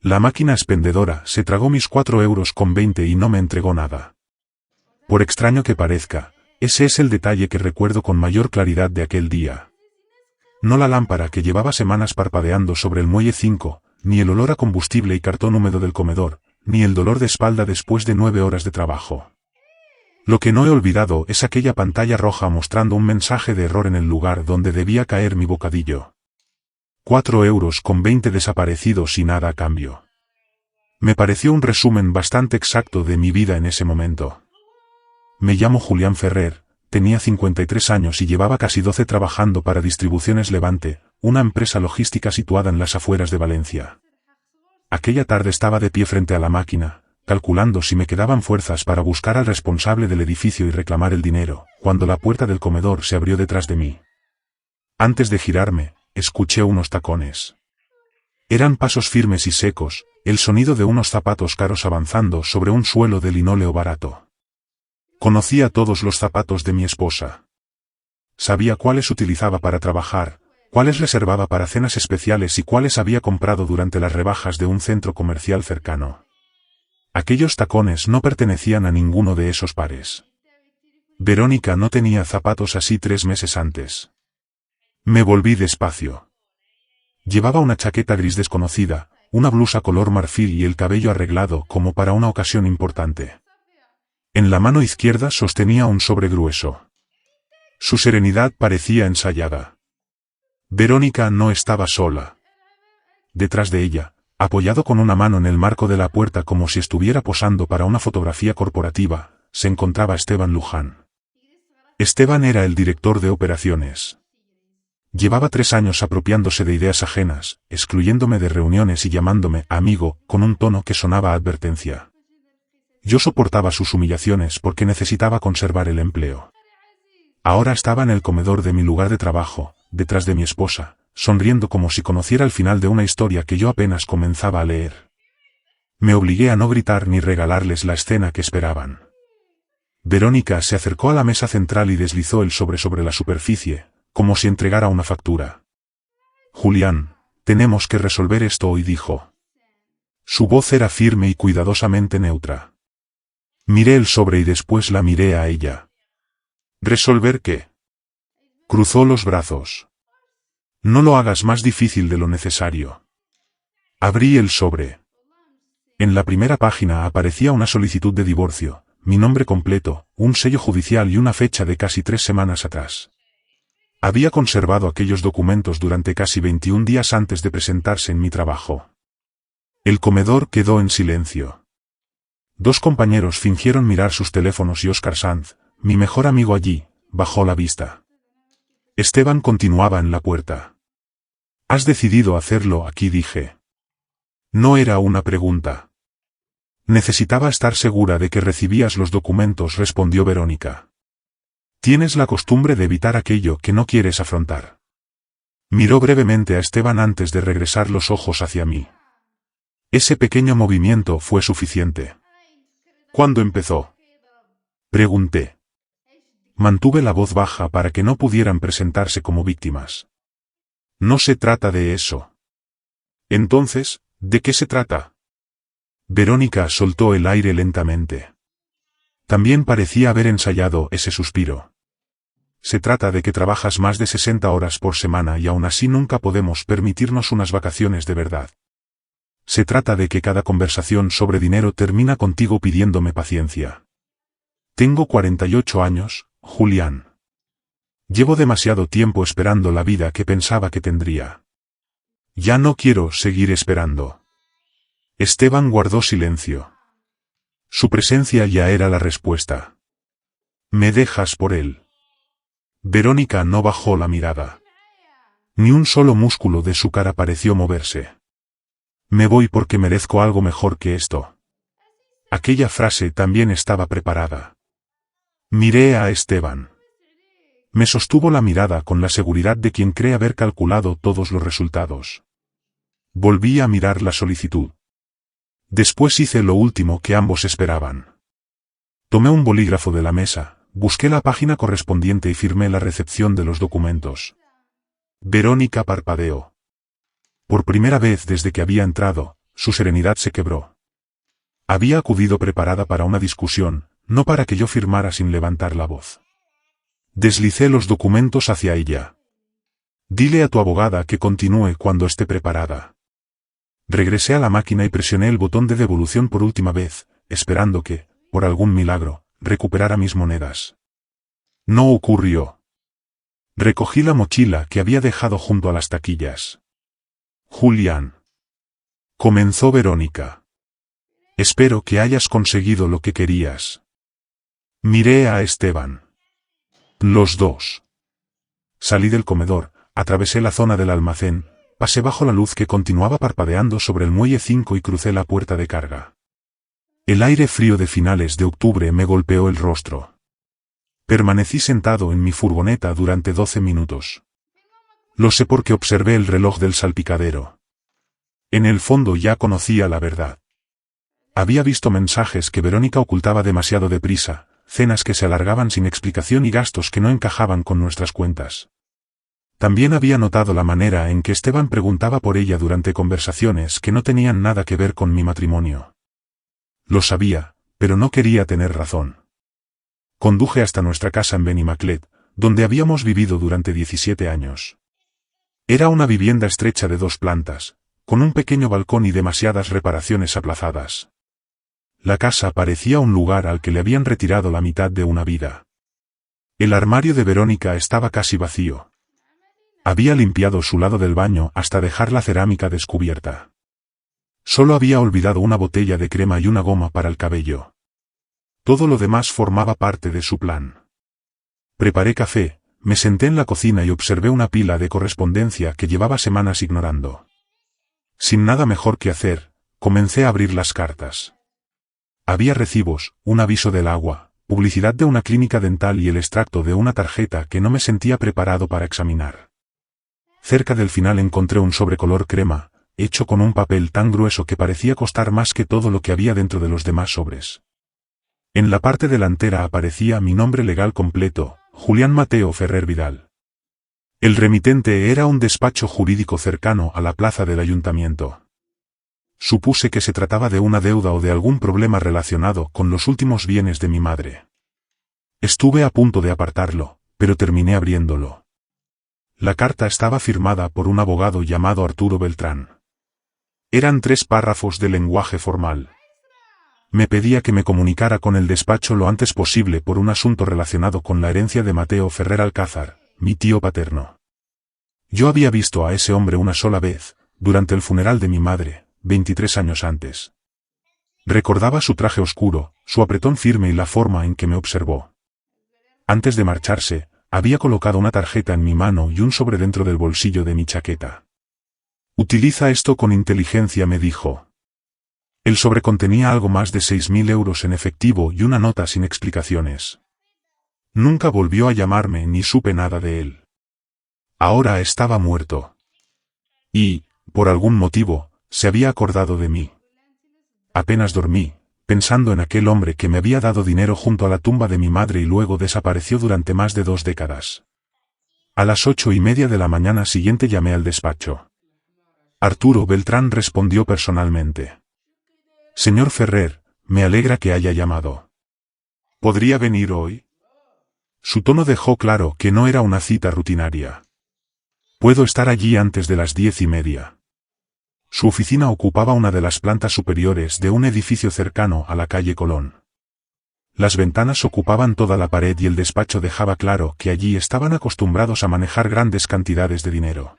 La máquina expendedora se tragó mis 4,20 € y no me entregó nada. Por extraño que parezca, ese es el detalle que recuerdo con mayor claridad de aquel día. No la lámpara que llevaba semanas parpadeando sobre el muelle 5, ni el olor a combustible y cartón húmedo del comedor, ni el dolor de espalda después de 9 horas de trabajo. Lo que no he olvidado es aquella pantalla roja mostrando un mensaje de error en el lugar donde debía caer mi bocadillo. 4,20 € desaparecidos y nada a cambio. Me pareció un resumen bastante exacto de mi vida en ese momento. Me llamo Julián Ferrer, tenía 53 años y llevaba casi 12 trabajando para Distribuciones Levante, una empresa logística situada en las afueras de Valencia. Aquella tarde estaba de pie frente a la máquina, calculando si me quedaban fuerzas para buscar al responsable del edificio y reclamar el dinero, cuando la puerta del comedor se abrió detrás de mí. Antes de girarme, escuché unos tacones. Eran pasos firmes y secos, el sonido de unos zapatos caros avanzando sobre un suelo de linóleo barato. Conocía todos los zapatos de mi esposa. Sabía cuáles utilizaba para trabajar, cuáles reservaba para cenas especiales y cuáles había comprado durante las rebajas de un centro comercial cercano. Aquellos tacones no pertenecían a ninguno de esos pares. Verónica no tenía zapatos así 3 meses antes. Me volví despacio. Llevaba una chaqueta gris desconocida, una blusa color marfil y el cabello arreglado como para una ocasión importante. En la mano izquierda sostenía un sobre grueso. Su serenidad parecía ensayada. Verónica no estaba sola. Detrás de ella, apoyado con una mano en el marco de la puerta como si estuviera posando para una fotografía corporativa, se encontraba Esteban Luján. Esteban era el director de operaciones. Llevaba 3 años apropiándose de ideas ajenas, excluyéndome de reuniones y llamándome amigo, con un tono que sonaba a advertencia. Yo soportaba sus humillaciones porque necesitaba conservar el empleo. Ahora estaba en el comedor de mi lugar de trabajo, detrás de mi esposa, sonriendo como si conociera el final de una historia que yo apenas comenzaba a leer. Me obligué a no gritar ni regalarles la escena que esperaban. Verónica se acercó a la mesa central y deslizó el sobre la superficie, como si entregara una factura. Julián, tenemos que resolver esto hoy, dijo. Su voz era firme y cuidadosamente neutra. Miré el sobre y después la miré a ella. ¿Resolver qué? Cruzó los brazos. No lo hagas más difícil de lo necesario. Abrí el sobre. En la primera página aparecía una solicitud de divorcio, mi nombre completo, un sello judicial y una fecha de casi 3 semanas atrás. Había conservado aquellos documentos durante casi 21 días antes de presentarse en mi trabajo. El comedor quedó en silencio. 2 compañeros fingieron mirar sus teléfonos y Óscar Sanz, mi mejor amigo allí, bajó la vista. Esteban continuaba en la puerta. ¿Has decidido hacerlo aquí?, dije. No era una pregunta. Necesitaba estar segura de que recibías los documentos, respondió Verónica. Tienes la costumbre de evitar aquello que no quieres afrontar. Miró brevemente a Esteban antes de regresar los ojos hacia mí. Ese pequeño movimiento fue suficiente. ¿Cuándo empezó?, pregunté. Mantuve la voz baja para que no pudieran presentarse como víctimas. No se trata de eso. Entonces, ¿de qué se trata? Verónica soltó el aire lentamente. También parecía haber ensayado ese suspiro. Se trata de que trabajas más de 60 horas por semana y aún así nunca podemos permitirnos unas vacaciones de verdad. Se trata de que cada conversación sobre dinero termina contigo pidiéndome paciencia. Tengo 48 años, Julián. Llevo demasiado tiempo esperando la vida que pensaba que tendría. Ya no quiero seguir esperando. Esteban guardó silencio. Su presencia ya era la respuesta. ¿Me dejas por él? Verónica no bajó la mirada. Ni un solo músculo de su cara pareció moverse. Me voy porque merezco algo mejor que esto. Aquella frase también estaba preparada. Miré a Esteban. Me sostuvo la mirada con la seguridad de quien cree haber calculado todos los resultados. Volví a mirar la solicitud. Después hice lo último que ambos esperaban. Tomé un bolígrafo de la mesa, busqué la página correspondiente y firmé la recepción de los documentos. Verónica parpadeó. Por primera vez desde que había entrado, su serenidad se quebró. Había acudido preparada para una discusión, no para que yo firmara sin levantar la voz. Deslicé los documentos hacia ella. Dile a tu abogada que continúe cuando esté preparada. Regresé a la máquina y presioné el botón de devolución por última vez, esperando que, por algún milagro, recuperara mis monedas. No ocurrió. Recogí la mochila que había dejado junto a las taquillas. Julián. Comenzó Verónica. Espero que hayas conseguido lo que querías. Miré a Esteban. Los dos. Salí del comedor, atravesé la zona del almacén, pasé bajo la luz que continuaba parpadeando sobre el muelle 5 y crucé la puerta de carga. El aire frío de finales de octubre me golpeó el rostro. Permanecí sentado en mi furgoneta durante 12 minutos. Lo sé porque observé el reloj del salpicadero. En el fondo ya conocía la verdad. Había visto mensajes que Verónica ocultaba demasiado deprisa, cenas que se alargaban sin explicación y gastos que no encajaban con nuestras cuentas. También había notado la manera en que Esteban preguntaba por ella durante conversaciones que no tenían nada que ver con mi matrimonio. Lo sabía, pero no quería tener razón. Conduje hasta nuestra casa en Benimaclet, donde habíamos vivido durante 17 años. Era una vivienda estrecha de 2 plantas, con un pequeño balcón y demasiadas reparaciones aplazadas. La casa parecía un lugar al que le habían retirado la mitad de una vida. El armario de Verónica estaba casi vacío. Había limpiado su lado del baño hasta dejar la cerámica descubierta. Solo había olvidado una botella de crema y una goma para el cabello. Todo lo demás formaba parte de su plan. Preparé café, me senté en la cocina y observé una pila de correspondencia que llevaba semanas ignorando. Sin nada mejor que hacer, comencé a abrir las cartas. Había recibos, un aviso del agua, publicidad de una clínica dental y el extracto de una tarjeta que no me sentía preparado para examinar. Cerca del final encontré un sobre color crema, hecho con un papel tan grueso que parecía costar más que todo lo que había dentro de los demás sobres. En la parte delantera aparecía mi nombre legal completo, Julián Mateo Ferrer Vidal. El remitente era un despacho jurídico cercano a la plaza del ayuntamiento. Supuse que se trataba de una deuda o de algún problema relacionado con los últimos bienes de mi madre. Estuve a punto de apartarlo, pero terminé abriéndolo. La carta estaba firmada por un abogado llamado Arturo Beltrán. Eran 3 párrafos de lenguaje formal. Me pedía que me comunicara con el despacho lo antes posible por un asunto relacionado con la herencia de Mateo Ferrer Alcázar, mi tío paterno. Yo había visto a ese hombre una sola vez, durante el funeral de mi madre, 23 años antes. Recordaba su traje oscuro, su apretón firme y la forma en que me observó. Antes de marcharse, había colocado una tarjeta en mi mano y un sobre dentro del bolsillo de mi chaqueta. Utiliza esto con inteligencia, me dijo. El sobre contenía algo más de 6.000 euros en efectivo y una nota sin explicaciones. Nunca volvió a llamarme ni supe nada de él. Ahora estaba muerto. Y, por algún motivo, se había acordado de mí. Apenas dormí, pensando en aquel hombre que me había dado dinero junto a la tumba de mi madre y luego desapareció durante más de 2 décadas. A las 8:30 de la mañana siguiente llamé al despacho. Arturo Beltrán respondió personalmente. Señor Ferrer, me alegra que haya llamado. ¿Podría venir hoy? Su tono dejó claro que no era una cita rutinaria. Puedo estar allí antes de las 10:30. Su oficina ocupaba una de las plantas superiores de un edificio cercano a la calle Colón. Las ventanas ocupaban toda la pared y el despacho dejaba claro que allí estaban acostumbrados a manejar grandes cantidades de dinero.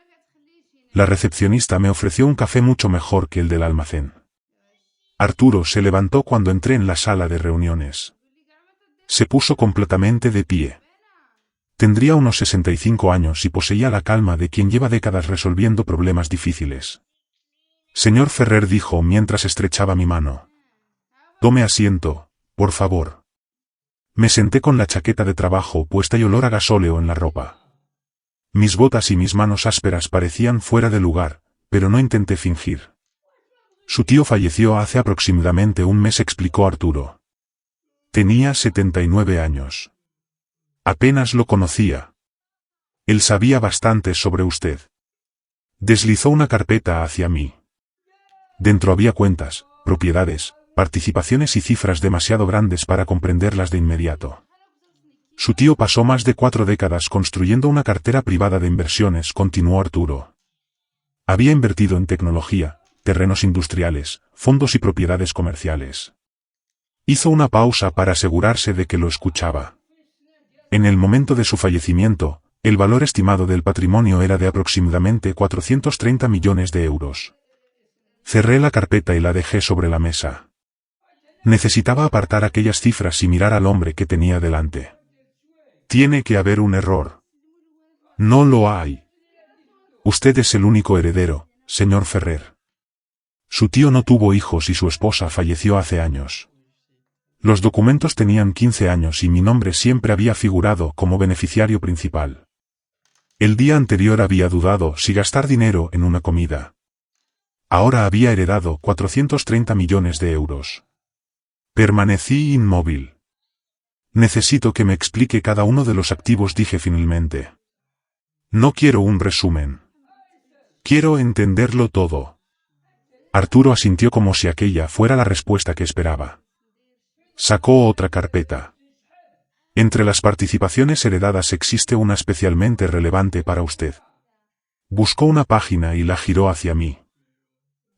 La recepcionista me ofreció un café mucho mejor que el del almacén. Arturo se levantó cuando entré en la sala de reuniones. Se puso completamente de pie. Tendría unos 65 años y poseía la calma de quien lleva décadas resolviendo problemas difíciles. Señor Ferrer, dijo mientras estrechaba mi mano. Tome asiento, por favor. Me senté con la chaqueta de trabajo puesta y olor a gasóleo en la ropa. Mis botas y mis manos ásperas parecían fuera de lugar, pero no intenté fingir. Su tío falleció hace aproximadamente un mes, explicó Arturo. Tenía 79 años. Apenas lo conocía. Él sabía bastante sobre usted. Deslizó una carpeta hacia mí. Dentro había cuentas, propiedades, participaciones y cifras demasiado grandes para comprenderlas de inmediato. Su tío pasó más de 4 décadas construyendo una cartera privada de inversiones, continuó Arturo. Había invertido en tecnología, terrenos industriales, fondos y propiedades comerciales. Hizo una pausa para asegurarse de que lo escuchaba. En el momento de su fallecimiento, el valor estimado del patrimonio era de aproximadamente 430 millones de euros. Cerré la carpeta y la dejé sobre la mesa. Necesitaba apartar aquellas cifras y mirar al hombre que tenía delante. Tiene que haber un error. No lo hay. Usted es el único heredero, señor Ferrer. Su tío no tuvo hijos y su esposa falleció hace años. Los documentos tenían 15 años y mi nombre siempre había figurado como beneficiario principal. El día anterior había dudado si gastar dinero en una comida. Ahora había heredado 430 millones de euros. Permanecí inmóvil. Necesito que me explique cada uno de los activos, dije finalmente. No quiero un resumen. Quiero entenderlo todo. Arturo asintió como si aquella fuera la respuesta que esperaba. Sacó otra carpeta. Entre las participaciones heredadas existe una especialmente relevante para usted. Buscó una página y la giró hacia mí.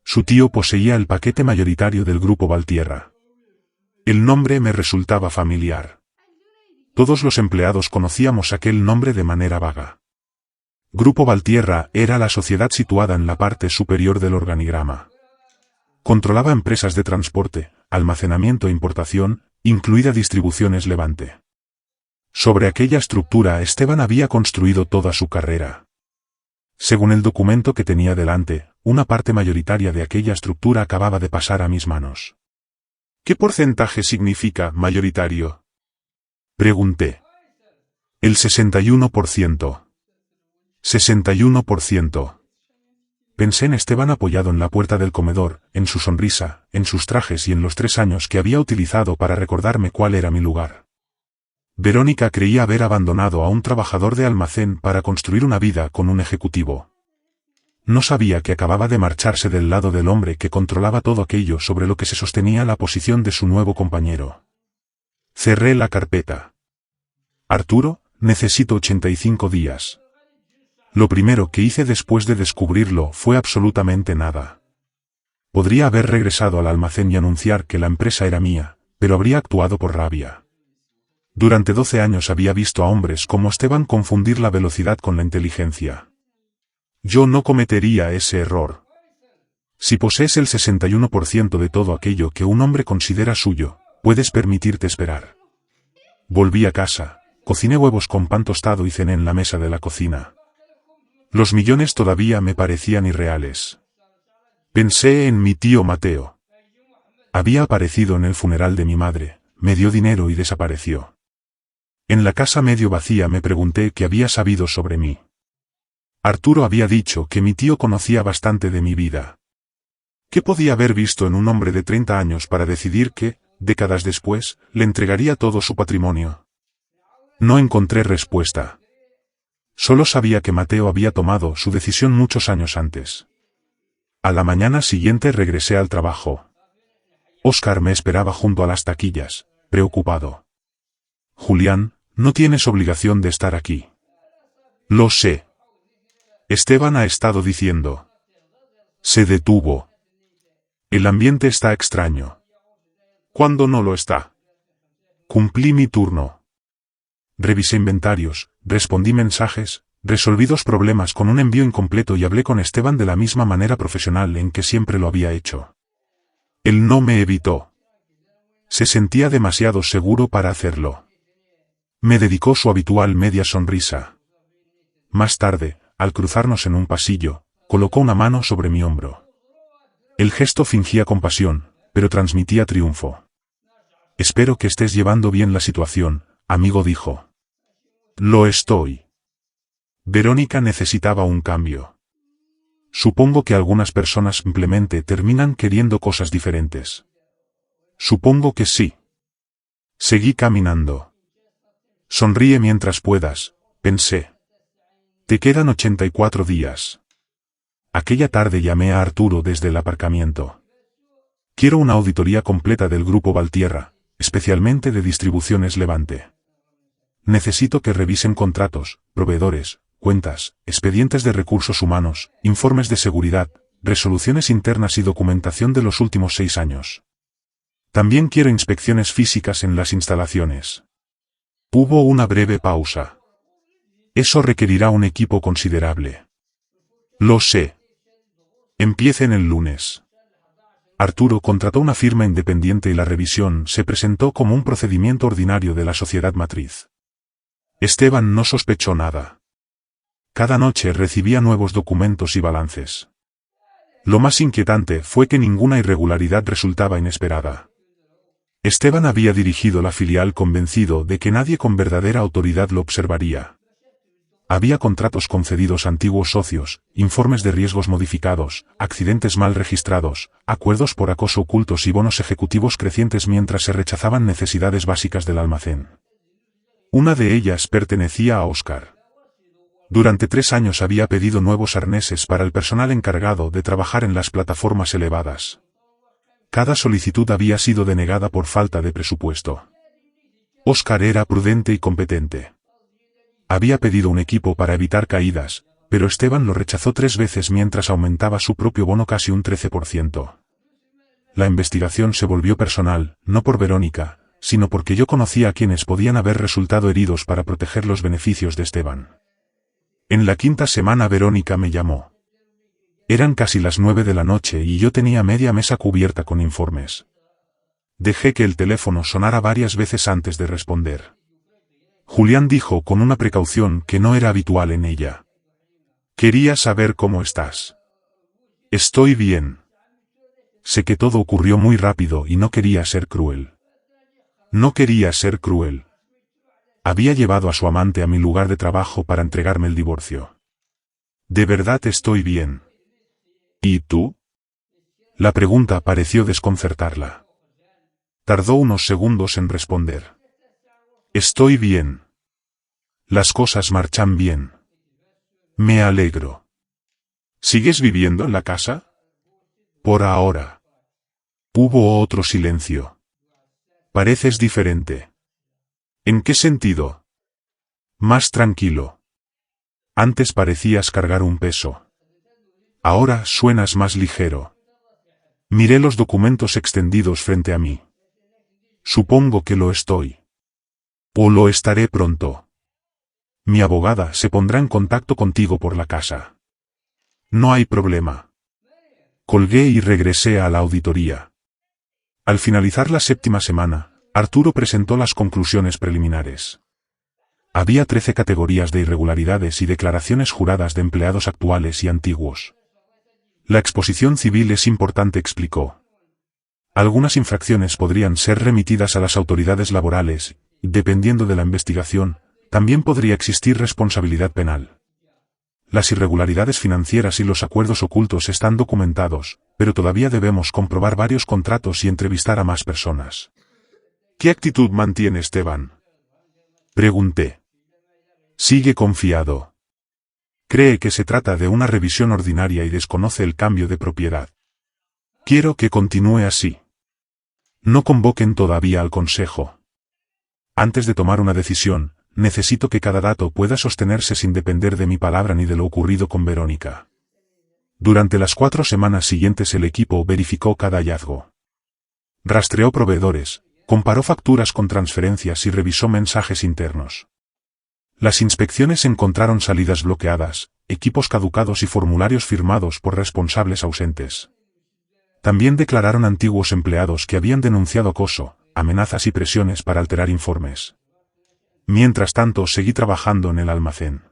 Su tío poseía el paquete mayoritario del Grupo Valtierra. El nombre me resultaba familiar. Todos los empleados conocíamos aquel nombre de manera vaga. Grupo Valtierra era la sociedad situada en la parte superior del organigrama. Controlaba empresas de transporte, almacenamiento e importación, incluida Distribuciones Levante. Sobre aquella estructura Esteban había construido toda su carrera. Según el documento que tenía delante, una parte mayoritaria de aquella estructura acababa de pasar a mis manos. ¿Qué porcentaje significa mayoritario? Pregunté. El 61%. 61%. Pensé en Esteban apoyado en la puerta del comedor, en su sonrisa, en sus trajes y en los 3 años que había utilizado para recordarme cuál era mi lugar. Verónica creía haber abandonado a un trabajador de almacén para construir una vida con un ejecutivo. No sabía que acababa de marcharse del lado del hombre que controlaba todo aquello sobre lo que se sostenía la posición de su nuevo compañero. Cerré la carpeta. Arturo, necesito 85 días. Lo primero que hice después de descubrirlo fue absolutamente nada. Podría haber regresado al almacén y anunciar que la empresa era mía, pero habría actuado por rabia. Durante 12 años había visto a hombres como Esteban confundir la velocidad con la inteligencia. Yo no cometería ese error. Si posees el 61% de todo aquello que un hombre considera suyo, puedes permitirte esperar. Volví a casa, cociné huevos con pan tostado y cené en la mesa de la cocina. Los millones todavía me parecían irreales. Pensé en mi tío Mateo. Había aparecido en el funeral de mi madre, me dio dinero y desapareció. En la casa medio vacía me pregunté qué había sabido sobre mí. Arturo había dicho que mi tío conocía bastante de mi vida. ¿Qué podía haber visto en un hombre de 30 años para decidir que, décadas después, le entregaría todo su patrimonio? No encontré respuesta. Solo sabía que Mateo había tomado su decisión muchos años antes. A la mañana siguiente regresé al trabajo. Óscar me esperaba junto a las taquillas, preocupado. Julián, no tienes obligación de estar aquí. Lo sé. Esteban ha estado diciendo. Se detuvo. El ambiente está extraño. ¿Cuándo no lo está? Cumplí mi turno. Revisé inventarios, respondí mensajes, resolví 2 problemas con un envío incompleto y hablé con Esteban de la misma manera profesional en que siempre lo había hecho. Él no me evitó. Se sentía demasiado seguro para hacerlo. Me dedicó su habitual media sonrisa. Más tarde, al cruzarnos en un pasillo, colocó una mano sobre mi hombro. El gesto fingía compasión, pero transmitía triunfo. Espero que estés llevando bien la situación, amigo, dijo. Lo estoy. Verónica necesitaba un cambio. Supongo que algunas personas simplemente terminan queriendo cosas diferentes. Supongo que sí. Seguí caminando. Sonríe mientras puedas, pensé. Te quedan 84 días. Aquella tarde llamé a Arturo desde el aparcamiento. Quiero una auditoría completa del Grupo Valtierra, especialmente de Distribuciones Levante. Necesito que revisen contratos, proveedores, cuentas, expedientes de recursos humanos, informes de seguridad, resoluciones internas y documentación de los últimos 6 años. También quiero inspecciones físicas en las instalaciones. Hubo una breve pausa. Eso requerirá un equipo considerable. Lo sé. Empiecen el lunes. Arturo contrató una firma independiente y la revisión se presentó como un procedimiento ordinario de la sociedad matriz. Esteban no sospechó nada. Cada noche recibía nuevos documentos y balances. Lo más inquietante fue que ninguna irregularidad resultaba inesperada. Esteban había dirigido la filial convencido de que nadie con verdadera autoridad lo observaría. Había contratos concedidos a antiguos socios, informes de riesgos modificados, accidentes mal registrados, acuerdos por acoso ocultos y bonos ejecutivos crecientes mientras se rechazaban necesidades básicas del almacén. Una de ellas pertenecía a Óscar. Durante 3 años había pedido nuevos arneses para el personal encargado de trabajar en las plataformas elevadas. Cada solicitud había sido denegada por falta de presupuesto. Óscar era prudente y competente. Había pedido un equipo para evitar caídas, pero Esteban lo rechazó 3 veces mientras aumentaba su propio bono casi un 13%. La investigación se volvió personal, no por Verónica, sino porque yo conocía a quienes podían haber resultado heridos para proteger los beneficios de Esteban. En la 5ª semana Verónica me llamó. Eran casi las 9 de la noche y yo tenía media mesa cubierta con informes. Dejé que el teléfono sonara varias veces antes de responder. Julián dijo con una precaución que no era habitual en ella. Quería saber cómo estás. Estoy bien. Sé que todo ocurrió muy rápido y no quería ser cruel. No quería ser cruel. Había llevado a su amante a mi lugar de trabajo para entregarme el divorcio. De verdad estoy bien. ¿Y tú? La pregunta pareció desconcertarla. Tardó unos segundos en responder. Estoy bien. Las cosas marchan bien. Me alegro. ¿Sigues viviendo en la casa? Por ahora. Hubo otro silencio. Pareces diferente. ¿En qué sentido? Más tranquilo. Antes parecías cargar un peso. Ahora suenas más ligero. Miré los documentos extendidos frente a mí. Supongo que lo estoy. O lo estaré pronto. Mi abogada se pondrá en contacto contigo por la casa. No hay problema. Colgué y regresé a la auditoría. Al finalizar la 7ª semana, Arturo presentó las conclusiones preliminares. Había 13 categorías de irregularidades y declaraciones juradas de empleados actuales y antiguos. La exposición civil es importante, explicó. Algunas infracciones podrían ser remitidas a las autoridades laborales, y, dependiendo de la investigación, también podría existir responsabilidad penal. Las irregularidades financieras y los acuerdos ocultos están documentados, pero todavía debemos comprobar varios contratos y entrevistar a más personas. ¿Qué actitud mantiene Esteban? Pregunté. Sigue confiado. Cree que se trata de una revisión ordinaria y desconoce el cambio de propiedad. Quiero que continúe así. No convoquen todavía al consejo. Antes de tomar una decisión, necesito que cada dato pueda sostenerse sin depender de mi palabra ni de lo ocurrido con Verónica. Durante las 4 semanas siguientes el equipo verificó cada hallazgo. Rastreó proveedores, comparó facturas con transferencias y revisó mensajes internos. Las inspecciones encontraron salidas bloqueadas, equipos caducados y formularios firmados por responsables ausentes. También declararon antiguos empleados que habían denunciado acoso, amenazas y presiones para alterar informes. Mientras tanto seguí trabajando en el almacén.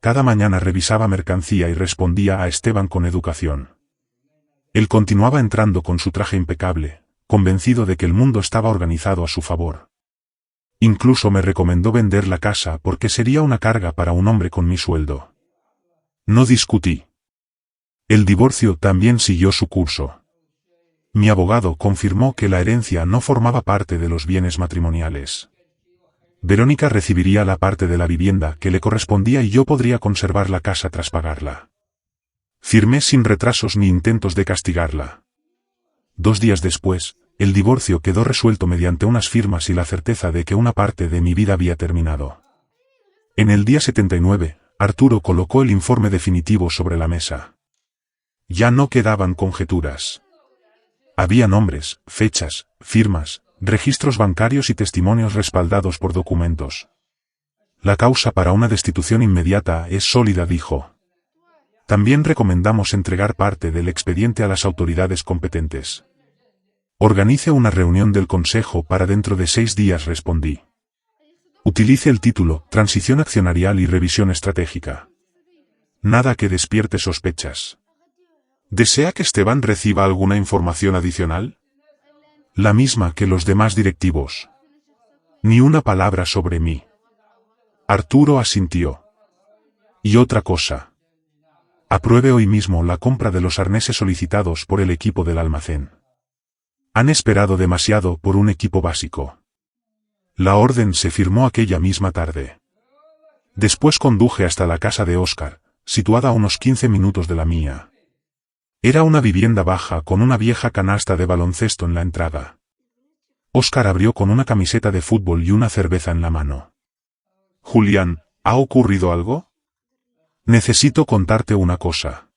Cada mañana revisaba mercancía y respondía a Esteban con educación. Él continuaba entrando con su traje impecable, convencido de que el mundo estaba organizado a su favor. Incluso me recomendó vender la casa porque sería una carga para un hombre con mi sueldo. No discutí. El divorcio también siguió su curso. Mi abogado confirmó que la herencia no formaba parte de los bienes matrimoniales. Verónica recibiría la parte de la vivienda que le correspondía y yo podría conservar la casa tras pagarla. Firmé sin retrasos ni intentos de castigarla. 2 días después, el divorcio quedó resuelto mediante unas firmas y la certeza de que una parte de mi vida había terminado. En el día 79, Arturo colocó el informe definitivo sobre la mesa. Ya no quedaban conjeturas. Había nombres, fechas, firmas, registros bancarios y testimonios respaldados por documentos. La causa para una destitución inmediata es sólida, dijo. También recomendamos entregar parte del expediente a las autoridades competentes. Organice una reunión del Consejo para dentro de 6 días, respondí. Utilice el título, Transición accionarial y revisión estratégica. Nada que despierte sospechas. ¿Desea que Esteban reciba alguna información adicional? La misma que los demás directivos. Ni una palabra sobre mí. Arturo asintió. Y otra cosa. Apruebe hoy mismo la compra de los arneses solicitados por el equipo del almacén. Han esperado demasiado por un equipo básico. La orden se firmó aquella misma tarde. Después conduje hasta la casa de Óscar, situada a unos 15 minutos de la mía. Era una vivienda baja con una vieja canasta de baloncesto en la entrada. Óscar abrió con una camiseta de fútbol y una cerveza en la mano. Julián, ¿ha ocurrido algo? Necesito contarte una cosa.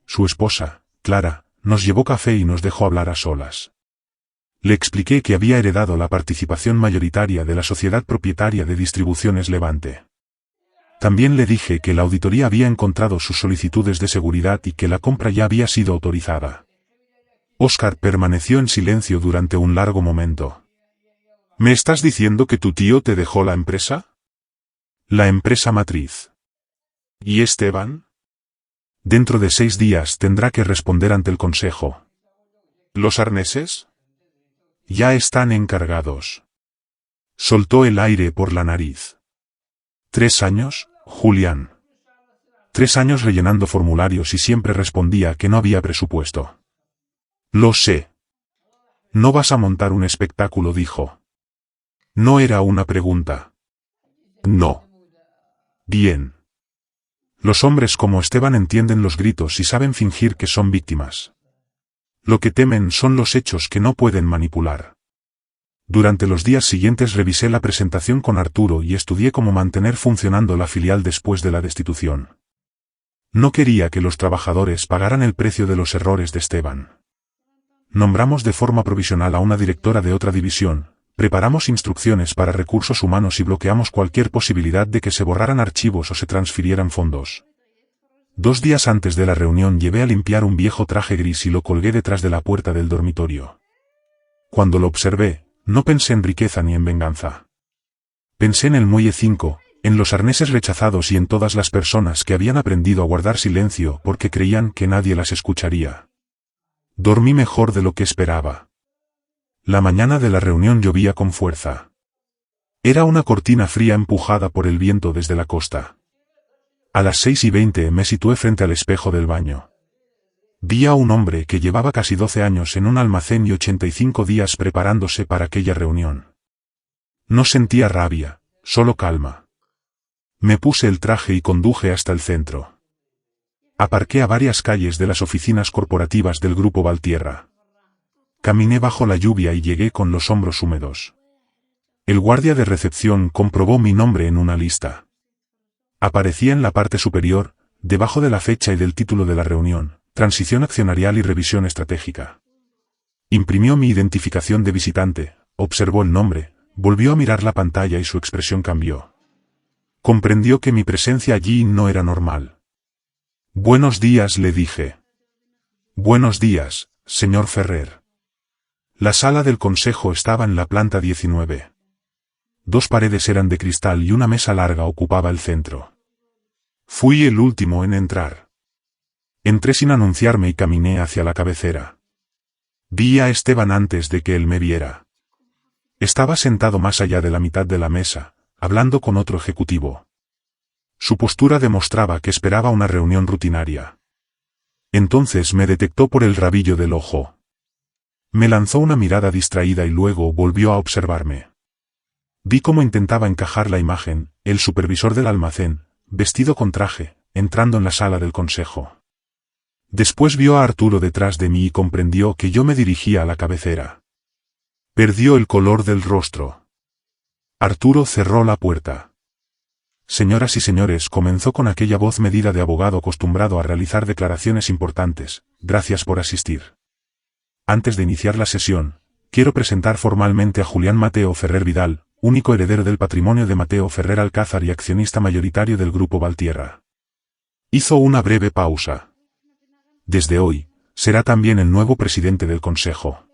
Su esposa, Clara, nos llevó café y nos dejó hablar a solas. Le expliqué que había heredado la participación mayoritaria de la sociedad propietaria de Distribuciones Levante. También le dije que la auditoría había encontrado sus solicitudes de seguridad y que la compra ya había sido autorizada. Óscar permaneció en silencio durante un largo momento. ¿Me estás diciendo que tu tío te dejó la empresa? La empresa matriz. ¿Y Esteban? Dentro de 6 días tendrá que responder ante el Consejo. ¿Los arneses? Ya están encargados. Soltó el aire por la nariz. 3 años, Julián. 3 años rellenando formularios y siempre respondía que no había presupuesto. Lo sé. No vas a montar un espectáculo, dijo. No era una pregunta. No. Bien. Los hombres como Esteban entienden los gritos y saben fingir que son víctimas. Lo que temen son los hechos que no pueden manipular. Durante los días siguientes revisé la presentación con Arturo y estudié cómo mantener funcionando la filial después de la destitución. No quería que los trabajadores pagaran el precio de los errores de Esteban. Nombramos de forma provisional a una directora de otra división, preparamos instrucciones para recursos humanos y bloqueamos cualquier posibilidad de que se borraran archivos o se transfirieran fondos. 2 días antes de la reunión llevé a limpiar un viejo traje gris y lo colgué detrás de la puerta del dormitorio. Cuando lo observé, no pensé en riqueza ni en venganza. Pensé en el muelle 5, en los arneses rechazados y en todas las personas que habían aprendido a guardar silencio porque creían que nadie las escucharía. Dormí mejor de lo que esperaba. La mañana de la reunión llovía con fuerza. Era una cortina fría empujada por el viento desde la costa. A las 6:20 me situé frente al espejo del baño. Vi a un hombre que llevaba casi 12 años en un almacén y 85 días preparándose para aquella reunión. No sentía rabia, solo calma. Me puse el traje y conduje hasta el centro. Aparqué a varias calles de las oficinas corporativas del Grupo Valtierra. Caminé bajo la lluvia y llegué con los hombros húmedos. El guardia de recepción comprobó mi nombre en una lista. Aparecía en la parte superior, debajo de la fecha y del título de la reunión, Transición accionarial y revisión estratégica. Imprimió mi identificación de visitante, observó el nombre, volvió a mirar la pantalla y su expresión cambió. Comprendió que mi presencia allí no era normal. Buenos días, le dije. Buenos días, señor Ferrer. La sala del consejo estaba en la planta 19. 2 paredes eran de cristal y una mesa larga ocupaba el centro. Fui el último en entrar. Entré sin anunciarme y caminé hacia la cabecera. Vi a Esteban antes de que él me viera. Estaba sentado más allá de la mitad de la mesa, hablando con otro ejecutivo. Su postura demostraba que esperaba una reunión rutinaria. Entonces me detectó por el rabillo del ojo. Me lanzó una mirada distraída y luego volvió a observarme. Vi cómo intentaba encajar la imagen, el supervisor del almacén, vestido con traje, entrando en la sala del consejo. Después vio a Arturo detrás de mí y comprendió que yo me dirigía a la cabecera. Perdió el color del rostro. Arturo cerró la puerta. Señoras y señores, comenzó con aquella voz medida de abogado acostumbrado a realizar declaraciones importantes. Gracias por asistir. Antes de iniciar la sesión, quiero presentar formalmente a Julián Mateo Ferrer Vidal, único heredero del patrimonio de Mateo Ferrer Alcázar y accionista mayoritario del Grupo Valtierra. Hizo una breve pausa. Desde hoy, será también el nuevo presidente del Consejo.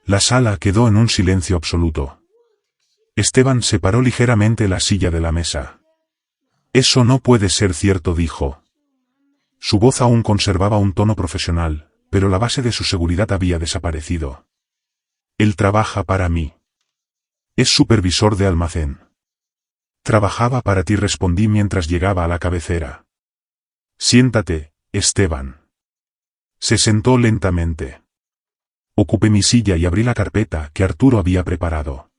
La sala quedó en un silencio absoluto. Esteban separó ligeramente la silla de la mesa. Eso no puede ser cierto, dijo. Su voz aún conservaba un tono profesional, pero la base de su seguridad había desaparecido. Él trabaja para mí. Es supervisor de almacén. Trabajaba para ti, respondí mientras llegaba a la cabecera. Siéntate, Esteban. Se sentó lentamente. Ocupé mi silla y abrí la carpeta que Arturo había preparado.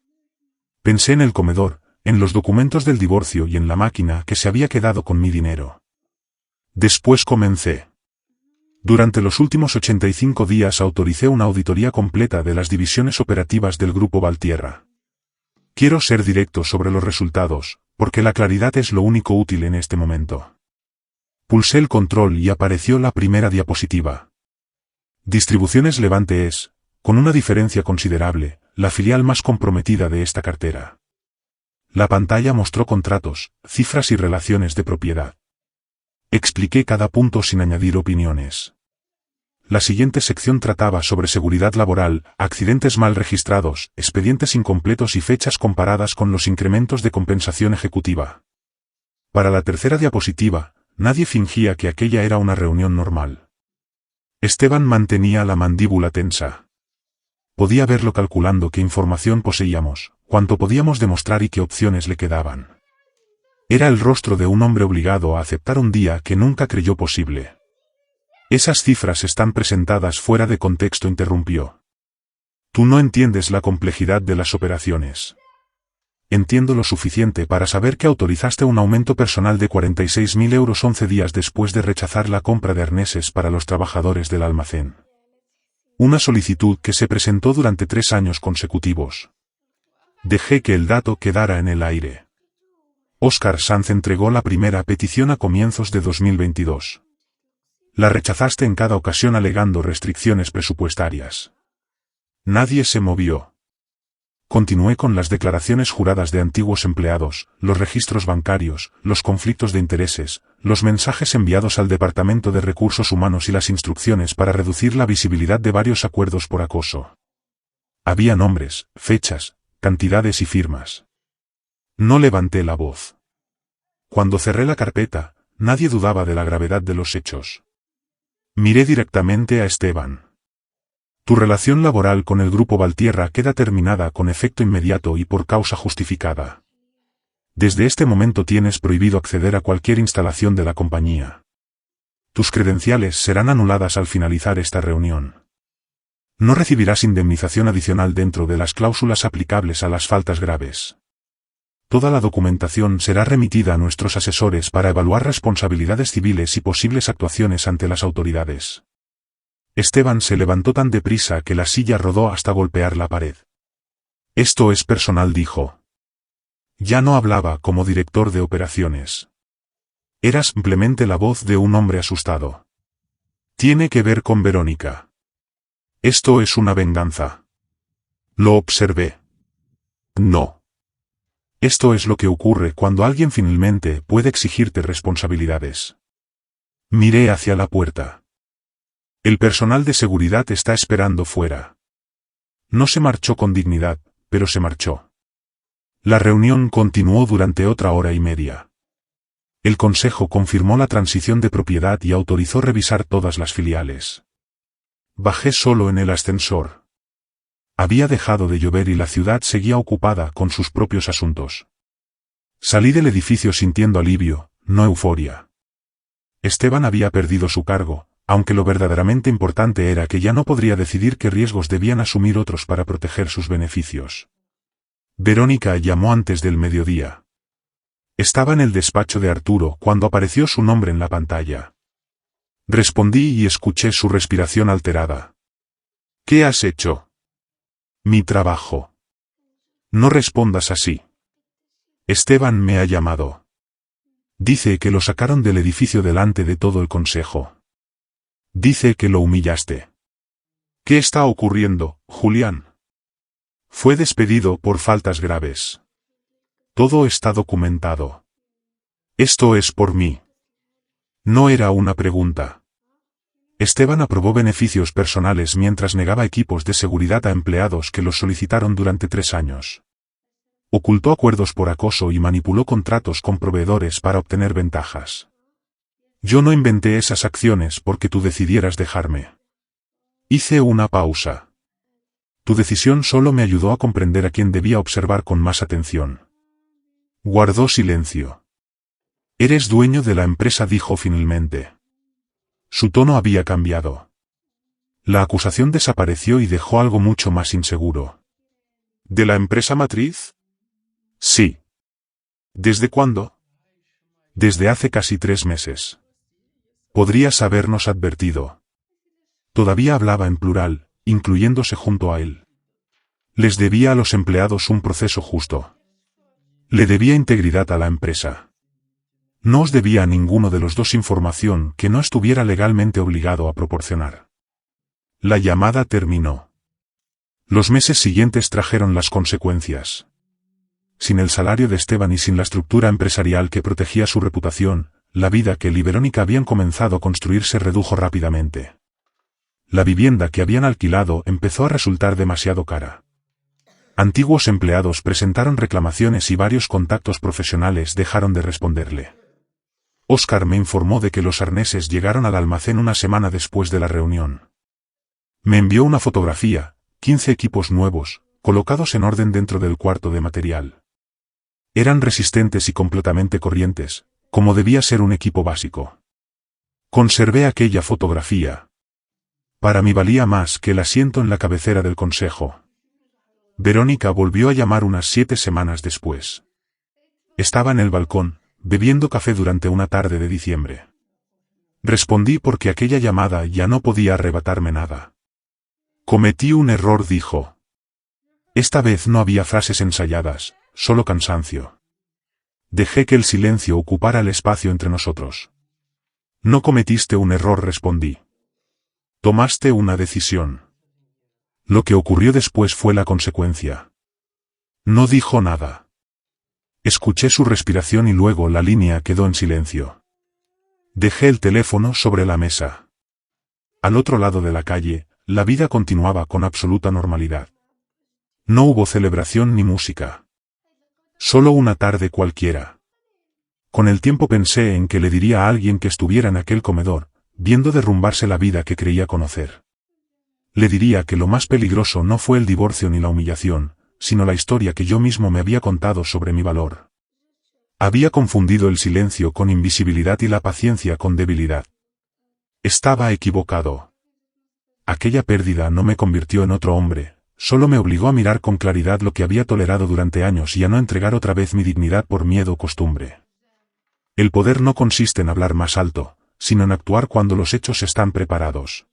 Pensé en el comedor, en los documentos del divorcio y en la máquina que se había quedado con mi dinero. Después comencé. Durante los últimos 85 días autoricé una auditoría completa de las divisiones operativas del Grupo Valtierra. Quiero ser directo sobre los resultados, porque la claridad es lo único útil en este momento. Pulsé el control y apareció la primera diapositiva. Distribuciones Levante es, con una diferencia considerable, la filial más comprometida de esta cartera. La pantalla mostró contratos, cifras y relaciones de propiedad. Expliqué cada punto sin añadir opiniones. La siguiente sección trataba sobre seguridad laboral, accidentes mal registrados, expedientes incompletos y fechas comparadas con los incrementos de compensación ejecutiva. Para la tercera diapositiva, nadie fingía que aquella era una reunión normal. Esteban mantenía la mandíbula tensa. Podía verlo calculando qué información poseíamos, cuánto podíamos demostrar y qué opciones le quedaban. Era el rostro de un hombre obligado a aceptar un día que nunca creyó posible. Esas cifras están presentadas fuera de contexto, interrumpió. Tú no entiendes la complejidad de las operaciones. Entiendo lo suficiente para saber que autorizaste un aumento personal de 46.000 euros 11 días después de rechazar la compra de arneses para los trabajadores del almacén. Una solicitud que se presentó durante 3 años consecutivos. Dejé que el dato quedara en el aire. Óscar Sanz entregó la primera petición a comienzos de 2022. La rechazaste en cada ocasión alegando restricciones presupuestarias. Nadie se movió. Continué con las declaraciones juradas de antiguos empleados, los registros bancarios, los conflictos de intereses, los mensajes enviados al Departamento de Recursos Humanos y las instrucciones para reducir la visibilidad de varios acuerdos por acoso. Había nombres, fechas, cantidades y firmas. No levanté la voz. Cuando cerré la carpeta, nadie dudaba de la gravedad de los hechos. Miré directamente a Esteban. Tu relación laboral con el Grupo Valtierra queda terminada con efecto inmediato y por causa justificada. Desde este momento tienes prohibido acceder a cualquier instalación de la compañía. Tus credenciales serán anuladas al finalizar esta reunión. No recibirás indemnización adicional dentro de las cláusulas aplicables a las faltas graves. Toda la documentación será remitida a nuestros asesores para evaluar responsabilidades civiles y posibles actuaciones ante las autoridades. Esteban se levantó tan deprisa que la silla rodó hasta golpear la pared. Esto es personal, dijo. Ya no hablaba como director de operaciones. Era simplemente la voz de un hombre asustado. Tiene que ver con Verónica. Esto es una venganza. Lo observé. No. Esto es lo que ocurre cuando alguien finalmente puede exigirte responsabilidades. Miré hacia la puerta. El personal de seguridad está esperando fuera. No se marchó con dignidad, pero se marchó. La reunión continuó durante otra hora y media. El consejo confirmó la transición de propiedad y autorizó revisar todas las filiales. Bajé solo en el ascensor. Había dejado de llover y la ciudad seguía ocupada con sus propios asuntos. Salí del edificio sintiendo alivio, no euforia. Esteban había perdido su cargo, aunque lo verdaderamente importante era que ya no podría decidir qué riesgos debían asumir otros para proteger sus beneficios. Verónica llamó antes del mediodía. Estaba en el despacho de Arturo cuando apareció su nombre en la pantalla. Respondí y escuché su respiración alterada. ¿Qué has hecho? Mi trabajo. No respondas así. Esteban me ha llamado. Dice que lo sacaron del edificio delante de todo el consejo. Dice que lo humillaste. ¿Qué está ocurriendo, Julián? Fue despedido por faltas graves. Todo está documentado. Esto es por mí. No era una pregunta. Esteban aprobó beneficios personales mientras negaba equipos de seguridad a empleados que los solicitaron durante 3 años. Ocultó acuerdos por acoso y manipuló contratos con proveedores para obtener ventajas. Yo no inventé esas acciones porque tú decidieras dejarme. Hice una pausa. Tu decisión solo me ayudó a comprender a quién debía observar con más atención. Guardó silencio. Eres dueño de la empresa, dijo finalmente. Su tono había cambiado. La acusación desapareció y dejó algo mucho más inseguro. ¿De la empresa matriz? Sí. ¿Desde cuándo? Desde hace casi 3 meses. Podrías habernos advertido. Todavía hablaba en plural, incluyéndose junto a él. Les debía a los empleados un proceso justo. Le debía integridad a la empresa. No os debía a ninguno de los dos información que no estuviera legalmente obligado a proporcionar. La llamada terminó. Los meses siguientes trajeron las consecuencias. Sin el salario de Esteban y sin la estructura empresarial que protegía su reputación, la vida que él y Verónica habían comenzado a construir se redujo rápidamente. La vivienda que habían alquilado empezó a resultar demasiado cara. Antiguos empleados presentaron reclamaciones y varios contactos profesionales dejaron de responderle. Óscar me informó de que los arneses llegaron al almacén una semana después de la reunión. Me envió una fotografía, 15 equipos nuevos, colocados en orden dentro del cuarto de material. Eran resistentes y completamente corrientes, como debía ser un equipo básico. Conservé aquella fotografía. Para mí valía más que el asiento en la cabecera del consejo. Verónica volvió a llamar unas 7 semanas después. Estaba en el balcón, bebiendo café durante una tarde de diciembre. Respondí porque aquella llamada ya no podía arrebatarme nada. Cometí un error, dijo. Esta vez no había frases ensayadas, solo cansancio. Dejé que el silencio ocupara el espacio entre nosotros. No cometiste un error, respondí. Tomaste una decisión. Lo que ocurrió después fue la consecuencia. No dijo nada. Escuché su respiración y luego la línea quedó en silencio. Dejé el teléfono sobre la mesa. Al otro lado de la calle, la vida continuaba con absoluta normalidad. No hubo celebración ni música. Solo una tarde cualquiera. Con el tiempo pensé en que le diría a alguien que estuviera en aquel comedor, viendo derrumbarse la vida que creía conocer. Le diría que lo más peligroso no fue el divorcio ni la humillación, sino la historia que yo mismo me había contado sobre mi valor. Había confundido el silencio con invisibilidad y la paciencia con debilidad. Estaba equivocado. Aquella pérdida no me convirtió en otro hombre, solo me obligó a mirar con claridad lo que había tolerado durante años y a no entregar otra vez mi dignidad por miedo o costumbre. El poder no consiste en hablar más alto, sino en actuar cuando los hechos están preparados.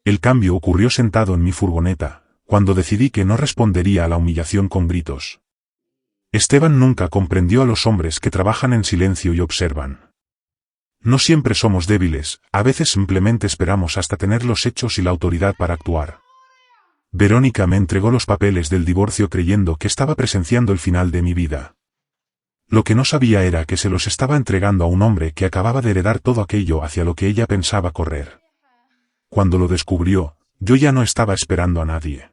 El cambio ocurrió sentado en mi furgoneta, cuando decidí que no respondería a la humillación con gritos. Esteban nunca comprendió a los hombres que trabajan en silencio y observan. No siempre somos débiles, a veces simplemente esperamos hasta tener los hechos y la autoridad para actuar. Verónica me entregó los papeles del divorcio creyendo que estaba presenciando el final de mi vida. Lo que no sabía era que se los estaba entregando a un hombre que acababa de heredar todo aquello hacia lo que ella pensaba correr. Cuando lo descubrió, yo ya no estaba esperando a nadie.